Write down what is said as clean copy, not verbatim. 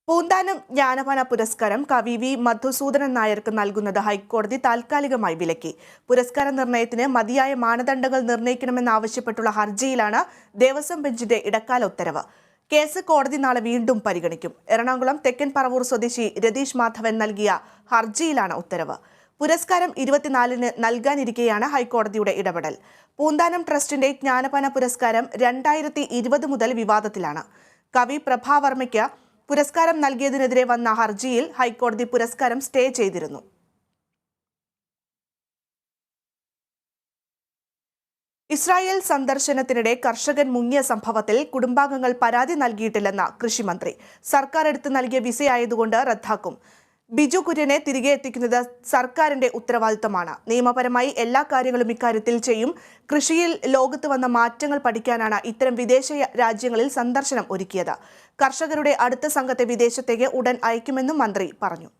പൂന്താനം ജ്ഞാനപന പുരസ്കാരം കവി വി മധുസൂദനൻ നായർക്ക് നൽകുന്നത് ഹൈക്കോടതി താൽക്കാലികമായി വിലക്കി. പുരസ്കാര നിർണയത്തിന് മതിയായ മാനദണ്ഡങ്ങൾ നിർണ്ണയിക്കണമെന്നാവശ്യപ്പെട്ടുള്ള ഹർജിയിലാണ് ദേവസ്വം ബെഞ്ചിന്റെ ഇടക്കാല ഉത്തരവ്. കേസ് കോടതി നാളെ വീണ്ടും പരിഗണിക്കും. എറണാകുളം തെക്കൻ പറവൂർ സ്വദേശി രതീഷ് മാധവൻ നൽകിയ ഹർജിയിലാണ് ഉത്തരവ്. പുരസ്കാരം 24-ന് നൽകാനിരിക്കെയാണ് ഹൈക്കോടതിയുടെ ഇടപെടൽ. പൂന്താനം ട്രസ്റ്റിന്റെ ജ്ഞാനപന പുരസ്കാരം 2020 മുതൽ വിവാദത്തിലാണ്. കവി പ്രഭാവർമ്മയ്ക്ക് പുരസ്കാരം നൽകിയതിനെതിരെ വന്ന ഹർജിയിൽ ഹൈക്കോടതി പുരസ്കാരം സ്റ്റേ ചെയ്തിരുന്നു. ഇസ്രായേൽ സന്ദർശനത്തിനിടെ കർഷകൻ മുങ്ങിയ സംഭവത്തിൽ കുടുംബാംഗങ്ങൾ പരാതി നൽകിയിട്ടില്ലെന്ന് കൃഷിമന്ത്രി. സർക്കാർ എടുത്തു നൽകിയ വിസയായതുകൊണ്ട് റദ്ദാക്കും. ബിജു കുര്യനെ തിരികെ എത്തിക്കുന്നത് സർക്കാരിന്റെ ഉത്തരവാദിത്തമാണ്. നിയമപരമായി എല്ലാ കാര്യങ്ങളും ഇക്കാര്യത്തിൽ ചെയ്യും. കൃഷിയിൽ ലോകത്ത് വന്ന മാറ്റങ്ങൾ പഠിക്കാനാണ് ഇത്തരം വിദേശ രാജ്യങ്ങളിൽ സന്ദർശനം ഒരുക്കിയത്. കർഷകരുടെ അടുത്ത സംഘത്തെ വിദേശത്തേക്ക് ഉടൻ അയക്കുമെന്നും മന്ത്രി പറഞ്ഞു.